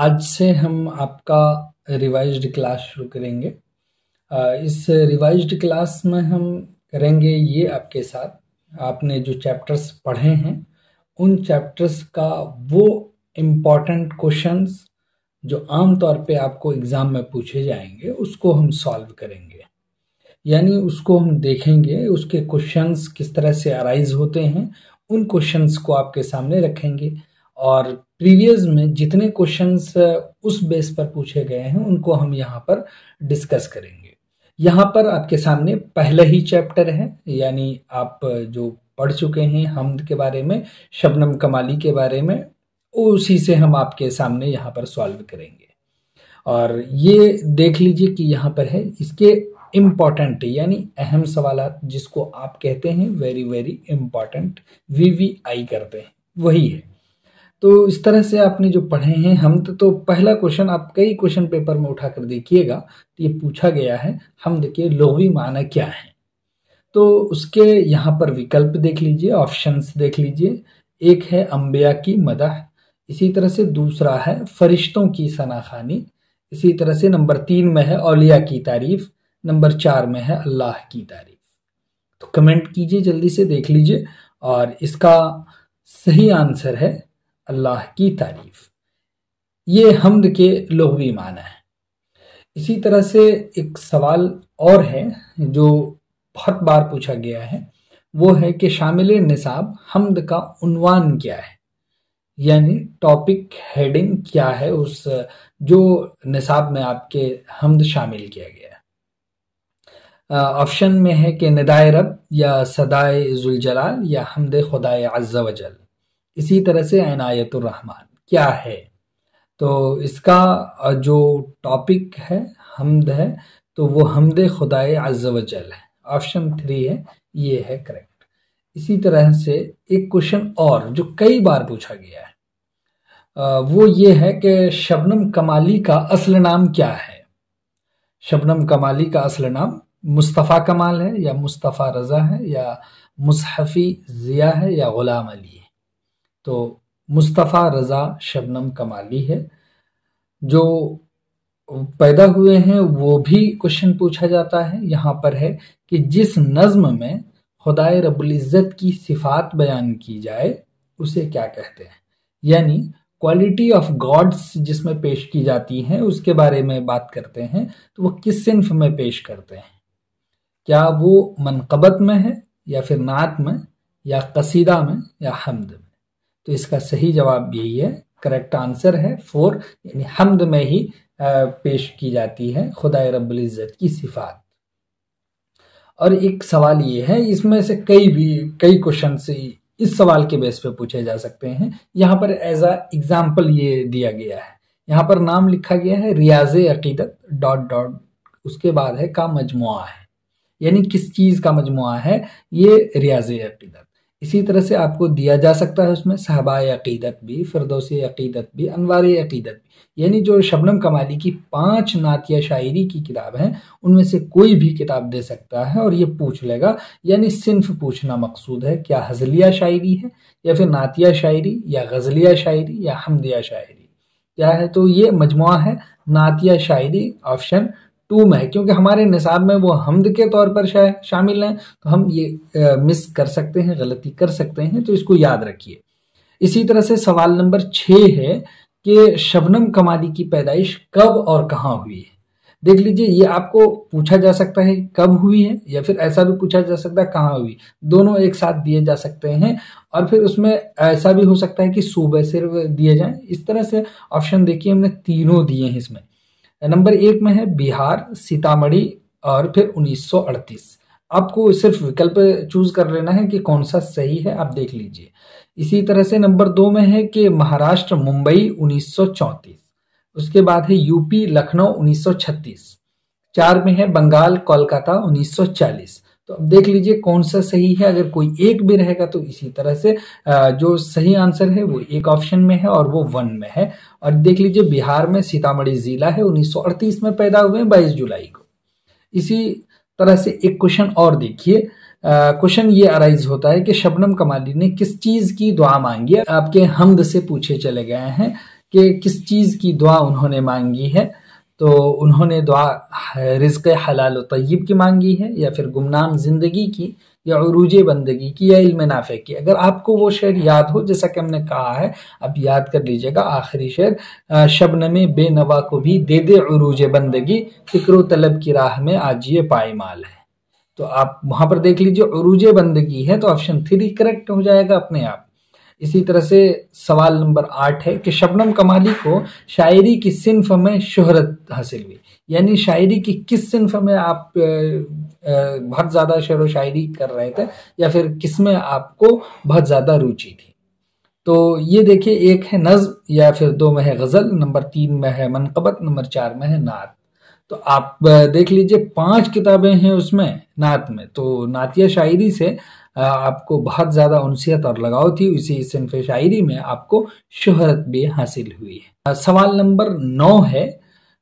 आज से हम आपका रिवाइज्ड क्लास शुरू करेंगे। इस रिवाइज्ड क्लास में हम करेंगे ये आपके साथ आपने जो चैप्टर्स पढ़े हैं उन चैप्टर्स का वो इम्पॉर्टेंट क्वेश्चंस जो आम तौर पे आपको एग्ज़ाम में पूछे जाएंगे उसको हम सॉल्व करेंगे। यानी उसको हम देखेंगे, उसके क्वेश्चंस किस तरह से अराइज होते हैं, उन क्वेश्चंस को आपके सामने रखेंगे और प्रीवियस में जितने क्वेश्चंस उस बेस पर पूछे गए हैं उनको हम यहाँ पर डिस्कस करेंगे। यहाँ पर आपके सामने पहला ही चैप्टर है, यानी आप जो पढ़ चुके हैं हम्द के बारे में, शबनम कमाली के बारे में, उसी से हम आपके सामने यहाँ पर सॉल्व करेंगे। और ये देख लीजिए कि यहाँ पर है इसके इम्पॉर्टेंट यानी अहम सवालात जिसको आप कहते हैं वेरी वेरी इम्पॉर्टेंट, VVI करते हैं, वही है। तो इस तरह से आपने जो पढ़े हैं हम्द, तो पहला क्वेश्चन आप कई क्वेश्चन पेपर में उठाकर देखिएगा तो ये पूछा गया है हम्द के लुग़वी माना क्या है। तो उसके यहाँ पर विकल्प देख लीजिए, ऑप्शंस देख लीजिए। एक है अंबिया की मदह, इसी तरह से दूसरा है फरिश्तों की सनाखानी, इसी तरह से नंबर 3 में है औलिया की तारीफ, नंबर 4 में है अल्लाह की तारीफ। तो कमेंट कीजिए, जल्दी से देख लीजिए। और इसका सही आंसर है अल्लाह की तारीफ। ये हम्द के लुग़वी माना है। इसी तरह से एक सवाल और है जो बहुत बार पूछा गया है, वो है कि शामिल निसाब हम्द का उन्वान क्या है, यानी टॉपिक हेडिंग क्या है उस जो निसाब में आपके हम्द शामिल किया गया है। ऑप्शन में है कि निदाए रब या सदाए जुल जलाल या हम्द खुदाए अज़्ज़ा वजल। इसी तरह से इनायतुर रहमान क्या है। तो इसका जो टॉपिक है हम्द है तो वो हम्द खुदाए अज़्ज़ा वजल है। ऑप्शन 3 है, ये है करेक्ट। इसी तरह से एक क्वेश्चन और जो कई बार पूछा गया है वो ये है कि शबनम कमाली का असल नाम क्या है। शबनम कमाली का असल नाम मुस्तफ़ा कमाल है या मुस्तफ़ा रज़ा है या मुसहफ़ी ज़िया है या ग़ुलाम अली है। तो मुस्तफ़ा रज़ा शबनम कमाली है। जो पैदा हुए हैं वो भी क्वेश्चन पूछा जाता है। यहाँ पर है कि जिस नज़्म में खुदाए रब्बुल इज़्ज़त की सिफ़ात बयान की जाए उसे क्या कहते हैं, यानी क्वालिटी ऑफ गॉड्स जिसमें पेश की जाती हैं उसके बारे में बात करते हैं। तो वो किस सिन्फ में पेश करते हैं, क्या वो मनक़बत में है या फिर नात में या कसीदा में या हम्द में। तो इसका सही जवाब यही है, करेक्ट आंसर है 4, यानी हम्द में ही पेश की जाती है खुदाए रब्बुल इज़्ज़त की सिफ़ात। और एक सवाल ये है, इसमें से कई क्वेश्चन से इस सवाल के बेस पे पूछे जा सकते हैं। यहाँ पर एज अ एग्जाम्पल ये दिया गया है, यहाँ पर नाम लिखा गया है रियाज़े अक़ीदत ... उसके बाद है का मजमुआ है, यानी किस चीज़ का मजमुआ है ये रियाज़े अक़ीदत। इसी तरह से आपको दिया जा सकता है उसमें सहबाए अक़ीदत भी, फिरदौसी अक़ीदत भी, अनवारे अक़ीदत भी, यानी जो शबनम कमाली की 5 नातिया शायरी की किताब हैं उनमें से कोई भी किताब दे सकता है और ये पूछ लेगा। यानी सिन्फ पूछना मकसूद है, क्या हज़लिया शायरी है या फिर नातिया शायरी या गज़लिया शायरी या हम्दिया शायरी क्या है। तो ये मजमुआ है नातिया शायरी, ऑप्शन 2 में है, क्योंकि हमारे निसाब में वो हम्द के तौर पर शामिल हैं तो हम ये मिस कर सकते हैं, गलती कर सकते हैं, तो इसको याद रखिए। इसी तरह से सवाल नंबर 6 है कि शबनम कमाली की पैदाइश कब और कहाँ हुई है। देख लीजिए, ये आपको पूछा जा सकता है कब हुई है या फिर ऐसा भी पूछा जा सकता है कहाँ हुई, दोनों एक साथ दिए जा सकते हैं। और फिर उसमें ऐसा भी हो सकता है कि सूबे सिर्फ दिए जाएं। इस तरह से ऑप्शन देखिए हमने तीनों दिए हैं। इसमें नंबर 1 में है बिहार, सीतामढ़ी और फिर 1938। आपको सिर्फ विकल्प चूज कर लेना है कि कौन सा सही है, आप देख लीजिए। इसी तरह से नंबर 2 में है कि महाराष्ट्र मुंबई 1934, उसके बाद है यूपी लखनऊ 1936, 4 में है बंगाल कोलकाता 1940। तो अब देख लीजिए कौन सा सही है। अगर कोई एक भी रहेगा तो इसी तरह से जो सही आंसर है वो एक ऑप्शन में है और वो 1 में है। और देख लीजिए बिहार में सीतामढ़ी जिला है, 1938 में पैदा हुए हैं 22 जुलाई को। इसी तरह से एक क्वेश्चन और देखिए, क्वेश्चन ये अराइज होता है कि शबनम कमाली ने किस चीज की दुआ मांगी है। आपके हम्द से पूछे चले गए हैं कि किस चीज़ की दुआ उन्होंने मांगी है। तो उन्होंने दुआ रिज़्क़ हलाल व तय्यब की मांगी है, या फिर गुमनाम ज़िंदगी की, या उरूज बंदगी की, या इल्म नाफ़े की। अगर आपको वो शेर याद हो, जैसा कि हमने कहा है, आप याद कर लीजिएगा आखिरी शेर, शबनमे बेनवा को भी दे दे उरूज बंदगी, फिक्र तलब की राह में आज ये पायमाल है। तो आप वहां पर देख लीजिए उरूज बंदगी है, तो ऑप्शन 3 करेक्ट हो जाएगा अपने आप। इसी तरह से सवाल नंबर 8 है कि शबनम कमाली को शायरी की सिन्फ में शोहरत हासिल हुई, यानी शायरी की किस सिन्फ में आप बहुत ज़्यादा शेर व शायरी कर रहे थे, या फिर किस में आपको बहुत ज़्यादा रुचि थी। तो ये देखिए, एक है नज़्म, या फिर 2 में है गज़ल, नंबर 3 में है मनक़बत, नंबर 4 में है नात। तो आप देख लीजिए 5 किताबें हैं उसमें नात में, तो नातिया शायरी से आपको बहुत ज़्यादा उनसियत और लगाव थी, इसी सिन्फ शायरी में आपको शोहरत भी हासिल हुई है। सवाल नंबर 9 है,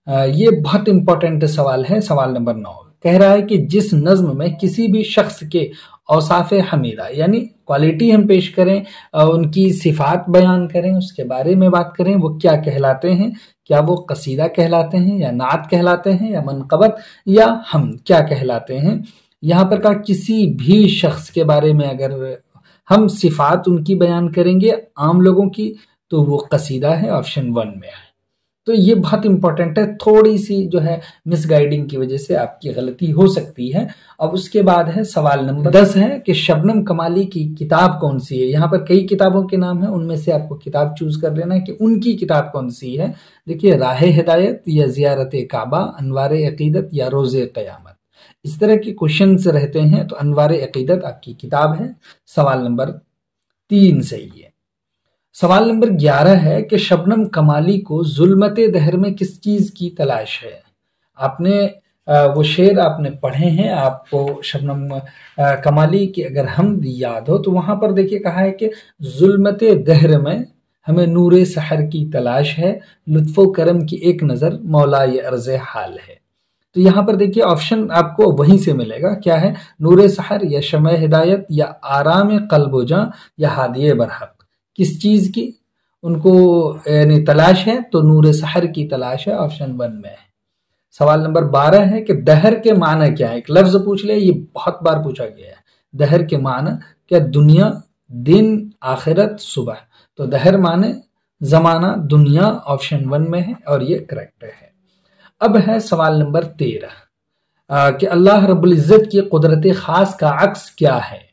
ये बहुत इंपॉर्टेंट सवाल है। सवाल नंबर 9 कह रहा है कि जिस नज्म में किसी भी शख्स के औसाफ हमीदा यानी क्वालिटी हम पेश करें, उनकी सिफात बयान करें, उसके बारे में बात करें, वो क्या कहलाते हैं? क्या वो कसीदा कहलाते हैं, या नात कहलाते हैं, या मनक़बत, या हम क्या कहलाते हैं? यहाँ पर का किसी भी शख्स के बारे में अगर हम सिफात उनकी बयान करेंगे आम लोगों की, तो वो कसीदा है, ऑप्शन 1 में है। तो ये बहुत इंपॉर्टेंट है, थोड़ी सी जो है मिसगाइडिंग की वजह से आपकी गलती हो सकती है। अब उसके बाद है सवाल नंबर 10 है कि शबनम कमाली की किताब कौन सी है। यहाँ पर कई किताबों के नाम है, उनमें से आपको किताब चूज कर लेना है कि उनकी किताब कौन सी है। देखिए, राह हिदायत, या ज़ियारत काबा, अनवार अकीदत, या रोज़े क़यामत। इस तरह के क्वेश्चंस रहते हैं, तो अनवार अकीदत आपकी किताब है। सवाल नंबर 3 सही है। सवाल नंबर 11 है कि शबनम कमाली को जुल्मते दहर में किस चीज की तलाश है। आपने वो शेर आपने पढ़े हैं, आपको शबनम कमाली की अगर हम याद हो, तो वहां पर देखिए कहा है कि जुल्मते दहर में हमें नूरे सहर की तलाश है, लुत्फो करम की एक नजर मौला ये अर्ज़ हाल है। तो यहाँ पर देखिए ऑप्शन आपको वहीं से मिलेगा, क्या है? नूरे सहर, या शमए हिदायत, या आराम क़ल्ब जा, या हादिये बरहक। किस चीज की उनको यानी तलाश है? तो नूर सहर की तलाश है, ऑप्शन 1 में है। सवाल नंबर 12 है कि दहर के माना क्या है। एक लफ्ज पूछ ले, ये बहुत बार पूछा गया है। दहर के माना क्या? दुनिया, दिन, आखिरत, सुबह। तो दहर माने जमाना, दुनिया, ऑप्शन 1 में है और ये करेक्ट है। अब है सवाल नंबर 13 कि अल्लाह रब्बुल इज्जत की कुदरत खास का अक्स क्या है।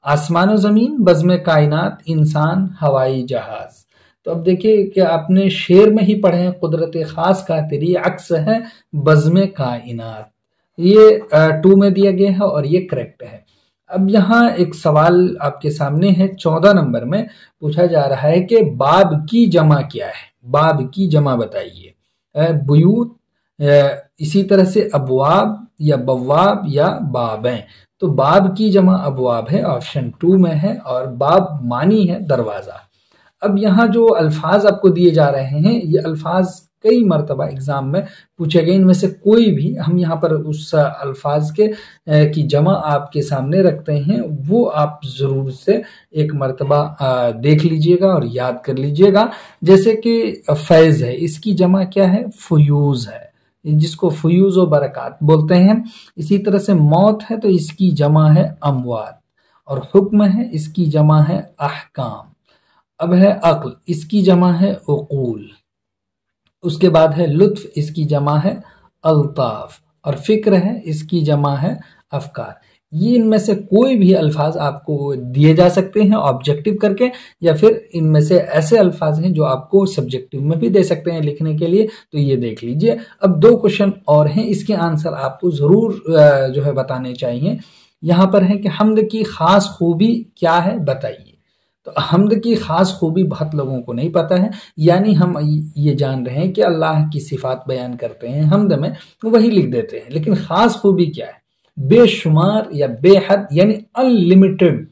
आसमान और जमीन, बज़्म कायनात, इंसान, हवाई जहाज। तो अब देखिए कि आपने शेर में ही पढ़े हैं, कुदरत खास का तेरी अक्स है बज़्म कायनात। ये 2 में दिया गया है और ये करेक्ट है। अब यहाँ एक सवाल आपके सामने है, 14 नंबर में पूछा जा रहा है कि बाब की जमा क्या है। बाब की जमा बताइए। बुयूत, इसी तरह से अबवाब, या बवाब, या बाबें। तो बाब की जमा अबवाब है, ऑप्शन 2 में है, और बाब मानी है दरवाजा। अब यहाँ जो अल्फाज आपको दिए जा रहे हैं, ये अल्फाज कई मरतबा एग्जाम में पूछे गए। इनमें से कोई भी हम यहाँ पर उस अल्फाज के की जमा आपके सामने रखते हैं, वो आप जरूर से एक मरतबा देख लीजिएगा और याद कर लीजिएगा। जैसे कि फैज़ है, इसकी जमा क्या है? फयूज है, जिसको फयूज व बरक़ात बोलते हैं। इसी तरह से मौत है, तो इसकी जमा है अमवात, और हुक्म है, इसकी जमा है अहकाम। अब है अक्ल, इसकी जमा है उकूल। उसके बाद है लुत्फ, इसकी जमा है अल्ताफ, और फिक्र है, इसकी जमा है अफकार। ये इनमें से कोई भी अल्फाज आपको दिए जा सकते हैं ऑब्जेक्टिव करके, या फिर इनमें से ऐसे अल्फाज हैं जो आपको सब्जेक्टिव में भी दे सकते हैं लिखने के लिए। तो ये देख लीजिए। अब 2 क्वेश्चन और हैं, इसके आंसर आपको जरूर जो है बताने चाहिए। यहाँ पर है कि हम्द की खास खूबी क्या है, बताइए। तो हम्द की खास खूबी बहुत लोगों को नहीं पता है, यानी हम ये जान रहे हैं कि अल्लाह की सिफात बयान करते हैं हम्द में, वही लिख देते हैं, लेकिन खास खूबी क्या है? बेशुमार या बेहद, यानी अनलिमिटेड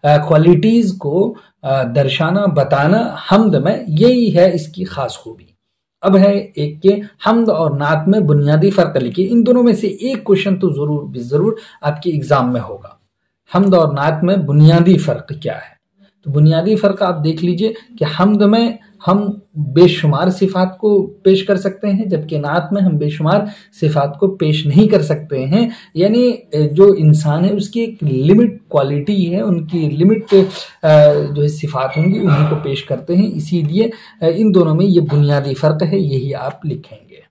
क्वालिटीज को दर्शाना, बताना हम्द में, यही है इसकी खास खूबी। अब है एक के हम्द और नात में बुनियादी फर्क लिखिए। इन दोनों में से एक क्वेश्चन तो जरूर आपके एग्जाम में होगा। हम्द और नात में बुनियादी फर्क क्या है? तो बुनियादी फ़र्क आप देख लीजिए कि हम्द में हम बेशुमार सिफ़ात को पेश कर सकते हैं, जबकि नात में हम बेशुमार सिफ़ात को पेश नहीं कर सकते हैं। यानी जो इंसान है उसकी एक लिमिट क्वालिटी है, उनकी लिमिट जो है सिफ़ात होंगी उन्हीं को पेश करते हैं। इसीलिए इन दोनों में ये बुनियादी फ़र्क है, यही आप लिखेंगे।